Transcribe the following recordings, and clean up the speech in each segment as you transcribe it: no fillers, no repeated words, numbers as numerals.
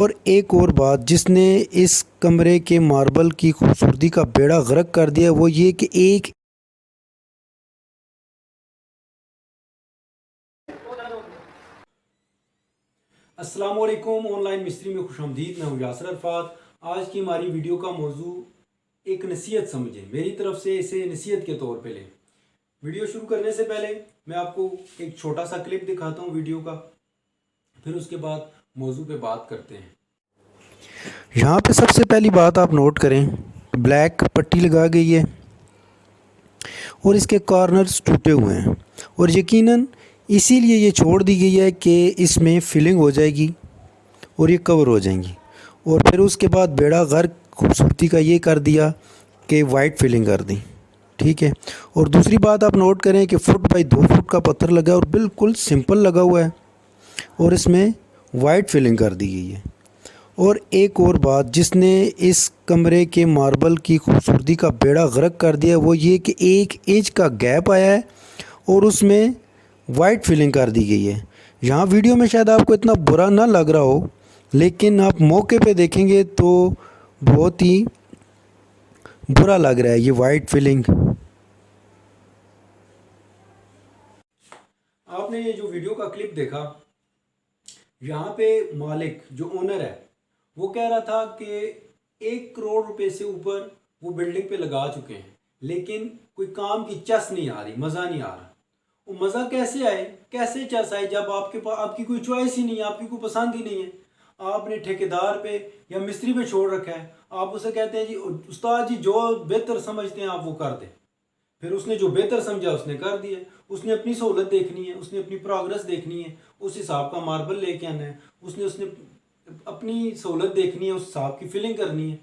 और एक और बात जिसने इस कमरे के मार्बल की खूबसूरती का बेड़ा गर्क कर दिया वो ये कि एक अस्सलाम वालेकुम। ऑनलाइन मिस्त्री में खुशामदीद। मैं हूँ यासर अरफात। आज की हमारी वीडियो का मौजू एक नसीहत समझें, मेरी तरफ से इसे नसीहत के तौर पे लें। वीडियो शुरू करने से पहले मैं आपको एक छोटा सा क्लिप दिखाता हूँ वीडियो का, फिर उसके बाद मौजू पे बात करते हैं। यहाँ पे सबसे पहली बात आप नोट करें, ब्लैक पट्टी लगा गई है और इसके कॉर्नर्स टूटे हुए हैं और यकीनन इसीलिए ये छोड़ दी गई है कि इसमें फिलिंग हो जाएगी और ये कवर हो जाएंगी। और फिर उसके बाद बेड़ा गर्क खूबसूरती का ये कर दिया कि वाइट फिलिंग कर दी। ठीक है। और दूसरी बात आप नोट करें कि फुट बाई 2 फुट का पत्थर लगा है और बिल्कुल सिंपल लगा हुआ है और इसमें वाइट फिलिंग कर दी गई है। और एक और बात जिसने इस कमरे के मार्बल की खूबसूरती का बेड़ा गर्क कर दिया वो ये कि 1 इंच का गैप आया है और उसमें वाइट फिलिंग कर दी गई है। यहाँ वीडियो में शायद आपको इतना बुरा ना लग रहा हो, लेकिन आप मौके पे देखेंगे तो बहुत ही बुरा लग रहा है ये वाइट फिलिंग। आपने ये जो वीडियो का क्लिप देखा, यहाँ पे मालिक जो ओनर है वो कह रहा था कि 1 करोड़ रुपए से ऊपर वो बिल्डिंग पे लगा चुके हैं, लेकिन कोई काम की चस नहीं आ रही, मज़ा नहीं आ रहा। वो मज़ा कैसे आए, कैसे चस आए जब आपके पास आपकी कोई चॉइस ही नहीं है, आपकी कोई पसंद ही नहीं है। आपने ठेकेदार पे या मिस्त्री पे छोड़ रखा है। आप उसे कहते हैं जी उस्ताद जी जो बेहतर समझते हैं आप वो कर दें। फिर उसने जो बेहतर समझा उसने कर दिया। उसने अपनी सहूलत देखनी है, उसने अपनी प्रोग्रेस देखनी है, उस हिसाब का मार्बल लेके आना है, उसने उसने अपनी सहूलत देखनी है, उस हिसाब की फिलिंग करनी है।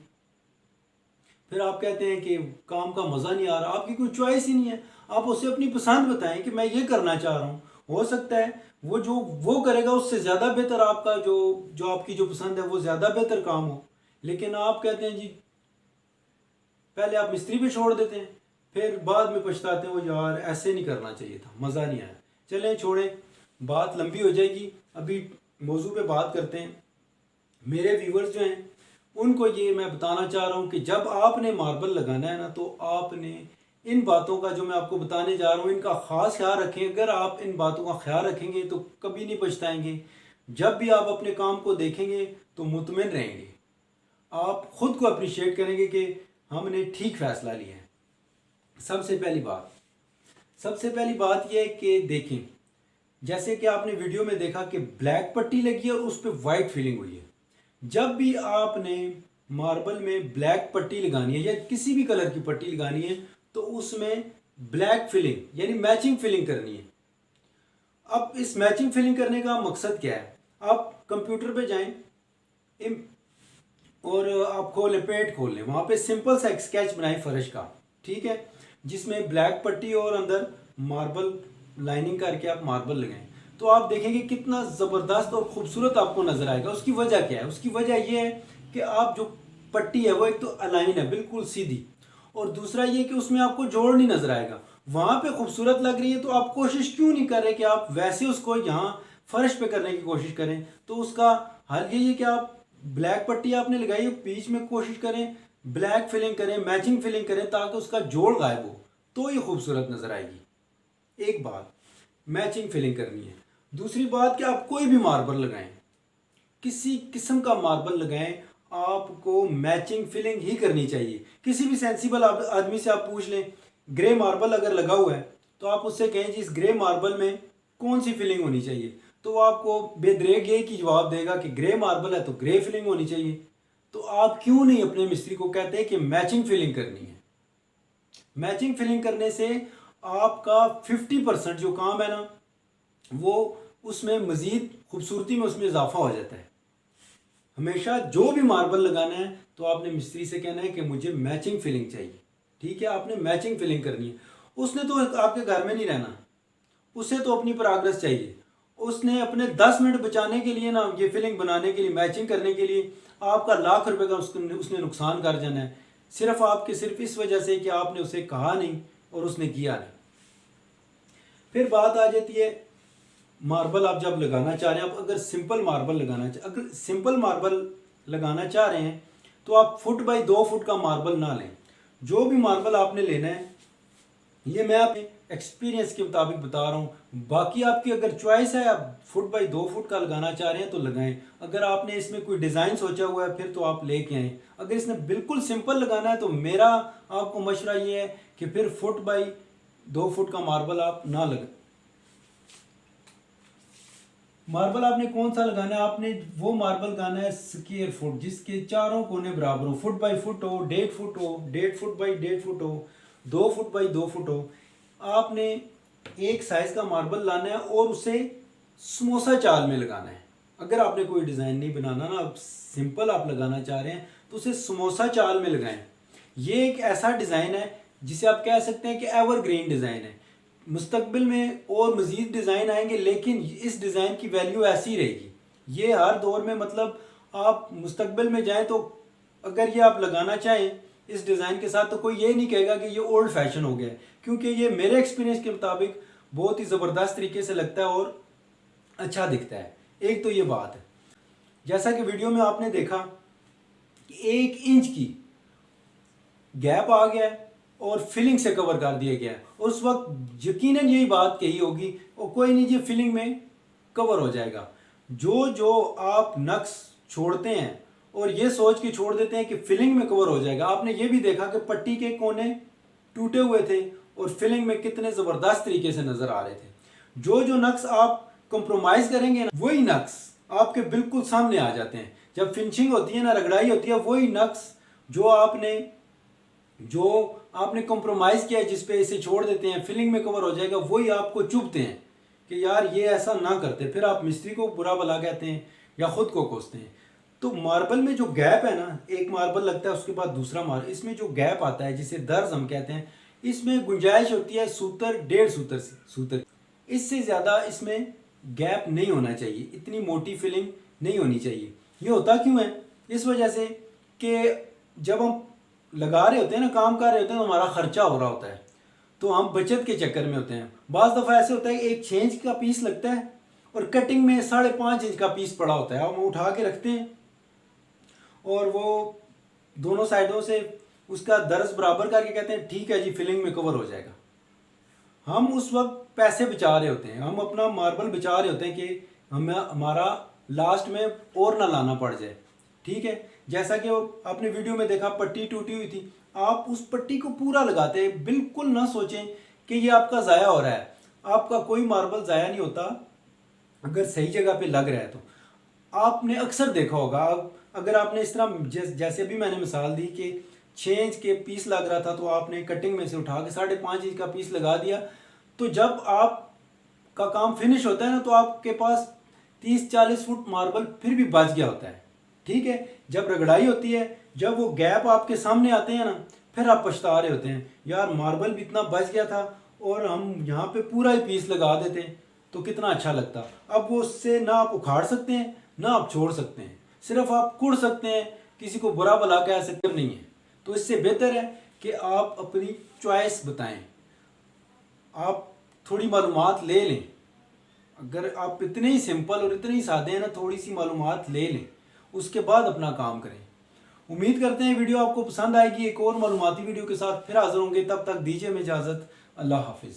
फिर आप कहते हैं कि काम का मज़ा नहीं आ रहा, आपकी कोई चॉइस ही नहीं है। आप उसे अपनी पसंद बताएं कि मैं ये करना चाह रहा हूँ। हो सकता है वो जो वो करेगा उससे ज़्यादा बेहतर आपका जो जो आपकी जो पसंद है वो ज़्यादा बेहतर काम हो। लेकिन आप कहते हैं जी, पहले आप मिस्त्री पे छोड़ देते हैं, फिर बाद में पछताते हैं वो यार ऐसे नहीं करना चाहिए था, मज़ा नहीं आया। चलें छोड़ें, बात लंबी हो जाएगी। अभी मौजू पे बात करते हैं। मेरे व्यूवर्स जो हैं उनको ये मैं बताना चाह रहा हूँ कि जब आपने मार्बल लगाना है ना, तो आपने इन बातों का जो मैं आपको बताने जा रहा हूँ इनका ख़ास ख्याल रखें। अगर आप इन बातों का ख्याल रखेंगे तो कभी नहीं पछताएंगे। जब भी आप अपने काम को देखेंगे तो मुतमिन रहेंगे, आप खुद को अप्रिशिएट करेंगे कि हमने ठीक फैसला लिया है। सबसे पहली बात यह है कि देखें, जैसे कि आपने वीडियो में देखा कि ब्लैक पट्टी लगी है और उस पर वाइट फिलिंग हुई है। जब भी आपने मार्बल में ब्लैक पट्टी लगानी है या किसी भी कलर की पट्टी लगानी है तो उसमें ब्लैक फिलिंग यानी मैचिंग फिलिंग करनी है। अब इस मैचिंग फिलिंग करने का मकसद क्या है? आप कंप्यूटर पे जाएं और आप खोलें, पेट खोल लें, वहाँ पे सिंपल सा एक स्केच बनाएं फर्श का, ठीक है, जिसमें ब्लैक पट्टी और अंदर मार्बल लाइनिंग करके आप मार्बल लगाएं। तो आप देखेंगे कितना ज़बरदस्त और ख़ूबसूरत आपको नज़र आएगा। उसकी वजह क्या है? उसकी वजह यह है कि आप जो पट्टी है वो एक तो अलाइन है, बिल्कुल सीधी, और दूसरा ये कि उसमें आपको जोड़ नहीं नज़र आएगा। वहाँ पे खूबसूरत लग रही है तो आप कोशिश क्यों नहीं कर रहे कि आप वैसे उसको यहाँ फर्श पे करने की कोशिश करें? तो उसका हल यही है कि आप ब्लैक पट्टी आपने लगाई, बीच में कोशिश करें ब्लैक फिलिंग करें, मैचिंग फिलिंग करें, ताकि उसका जोड़ गायब हो तो ये खूबसूरत नज़र आएगी। एक बात मैचिंग फिलिंग करनी है। दूसरी बात कि आप कोई भी मार्बल लगाएं, किसी किस्म का मार्बल लगाएं, आपको मैचिंग फिलिंग ही करनी चाहिए। किसी भी सेंसिबल आदमी से आप पूछ लें, ग्रे मार्बल अगर लगा हुआ है तो आप उससे कहें जी इस ग्रे मार्बल में कौन सी फिलिंग होनी चाहिए, तो वो आपको बेदरेग ये की जवाब देगा कि ग्रे मार्बल है तो ग्रे फिलिंग होनी चाहिए। तो आप क्यों नहीं अपने मिस्त्री को कहते हैं कि मैचिंग फिलिंग करनी है? मैचिंग फिलिंग करने से आपका 50% जो काम है ना वो उसमें मज़ीद खूबसूरती में उसमें इजाफा हो जाता है। हमेशा जो भी मार्बल लगाना है तो आपने मिस्त्री से कहना है कि मुझे मैचिंग फिलिंग चाहिए, ठीक है, आपने मैचिंग फिलिंग करनी है। उसने तो आपके घर में नहीं रहना, उसे तो अपनी प्रोग्रेस चाहिए। उसने अपने 10 मिनट बचाने के लिए ना, ये फिलिंग बनाने के लिए, मैचिंग करने के लिए आपका लाख रुपए का उसने नुकसान कर जाना है, सिर्फ इस वजह से कि आपने उसे कहा नहीं और उसने किया नहीं। फिर बात आ जाती है मार्बल आप जब लगाना चाह रहे हैं, आप अगर सिंपल मार्बल लगाना चाह रहे हैं तो आप फुट बाई 2 फुट का मार्बल ना लें। जो भी मार्बल आपने लेना है, ये मैं अपने एक्सपीरियंस के मुताबिक बता रहा हूँ। बाकी आपकी अगर चॉइस है, आप फुट बाई 2 फुट का लगाना चाह रहे हैं तो लगाएं। अगर आपने इसमें कोई डिज़ाइन सोचा हुआ है फिर तो आप लेके आएँ। अगर इसने बिल्कुल सिंपल लगाना है तो मेरा आपको मशवरा ये है कि फिर फुट बाई 2 फुट का मार्बल आप ना लगाएं। मार्बल आपने कौन सा लगाना है? आपने वो मार्बल लगाना है स्क्वायर फुट, जिसके चारों कोने बराबर हो, फुट बाई फुट हो, 1.5 फुट हो, 1.5 फुट बाई 1.5 फुट हो, 2 फुट बाई 2 फुट हो। आपने एक साइज का मार्बल लाना है और उसे समोसा चाल में लगाना है। अगर आपने कोई डिज़ाइन नहीं बनाना ना, आप सिंपल आप लगाना चाह रहे हैं तो उसे समोसा चाल में लगाएं। ये एक ऐसा डिज़ाइन है जिसे आप कह सकते हैं कि एवरग्रीन डिज़ाइन है। मुस्तकबिल में और मज़ीद डिज़ाइन आएंगे, लेकिन इस डिज़ाइन की वैल्यू ऐसी रहेगी। ये हर दौर में, मतलब आप मुस्तकबिल में जाएं तो अगर ये आप लगाना चाहें इस डिज़ाइन के साथ तो कोई ये नहीं कहेगा कि ये ओल्ड फैशन हो गया है, क्योंकि ये मेरे एक्सपीरियंस के मुताबिक बहुत ही ज़बरदस्त तरीके से लगता है और अच्छा दिखता है। एक तो ये बात है, जैसा कि वीडियो में आपने देखा कि 1 इंच की गैप आ गया है और फिलिंग से कवर कर दिया गया है। उस वक्त यकीनन यही बात कही होगी और कोई नहीं, ये फिलिंग में कवर हो जाएगा। जो आप नक्स छोड़ते हैं और ये सोच के छोड़ देते हैं कि फिलिंग में कवर हो जाएगा। आपने ये भी देखा कि पट्टी के कोने टूटे हुए थे और फिलिंग में कितने ज़बरदस्त तरीके से नज़र आ रहे थे। जो नक्स आप कंप्रोमाइज़ करेंगे ना, वही नक्स आपके बिल्कुल सामने आ जाते हैं। जब फिनिशिंग होती है ना, रगड़ाई होती है, वही नक्स जो आपने कंप्रोमाइज़ किया है, जिस पे इसे छोड़ देते हैं फिलिंग में कवर हो जाएगा, वही आपको चुभते हैं कि यार ये ऐसा ना करते। फिर आप मिस्त्री को बुरा भला कहते हैं या ख़ुद को कोसते हैं। तो मार्बल में जो गैप है ना, एक मार्बल लगता है उसके बाद दूसरा मार्बल, इसमें जो गैप आता है जिसे दर्ज हम कहते हैं, इसमें गुंजाइश होती है सूतर 1.5 सूतर। इससे ज़्यादा इसमें गैप नहीं होना चाहिए, इतनी मोटी फिलिंग नहीं होनी चाहिए। ये होता क्यों है? इस वजह से कि जब हम लगा रहे होते हैं ना, काम कर रहे होते हैं, तो हमारा खर्चा हो रहा होता है, तो हम बचत के चक्कर में होते हैं। बाज़ दफ़ा ऐसे होता है कि 1 इंच का पीस लगता है और कटिंग में 5.5 इंच का पीस पड़ा होता है। हम उठा के रखते हैं और वो दोनों साइडों से उसका दर्ज बराबर करके कहते हैं ठीक है जी, फिलिंग में कवर हो जाएगा। हम उस वक्त पैसे बचा रहे होते हैं, हम अपना मार्बल बचा रहे होते हैं कि हमारा लास्ट में और ना लाना पड़ जाए। ठीक है, जैसा कि आपने वीडियो में देखा पट्टी टूटी हुई थी, आप उस पट्टी को पूरा लगाते हैं। बिल्कुल ना सोचें कि ये आपका ज़ाया हो रहा है। आपका कोई मार्बल ज़ाया नहीं होता अगर सही जगह पे लग रहा है तो। आपने अक्सर देखा होगा, अगर आपने इस तरह जैसे भी मैंने मिसाल दी कि 6 इंच के पीस लग रहा था तो आपने कटिंग में से उठा के 5.5 इंच का पीस लगा दिया, तो जब आपका काम फिनिश होता है ना, तो आपके पास 30-40 फुट मार्बल फिर भी बच गया होता है। ठीक है, जब रगड़ाई होती है, जब वो गैप आपके सामने आते हैं ना, फिर आप पछता रहे होते हैं, यार मार्बल भी इतना बच गया था और हम यहाँ पे पूरा ही पीस लगा देते तो कितना अच्छा लगता। अब वो उससे ना आप उखाड़ सकते हैं ना आप छोड़ सकते हैं, सिर्फ आप कुड़ सकते हैं, किसी को बुरा भला कह सकते नहीं है। तो इससे बेहतर है कि आप अपनी चॉइस बताएं, आप थोड़ी मालूमात ले लें। अगर आप इतने ही सिंपल और इतने ही सादे हैं ना, थोड़ी सी मालूमात ले लें, उसके बाद अपना काम करें। उम्मीद करते हैं वीडियो आपको पसंद आएगी। एक और मालूमाती वीडियो के साथ फिर हाजिर होंगे, तब तक दीजिए हमें इजाज़त। अल्लाह हाफिज़।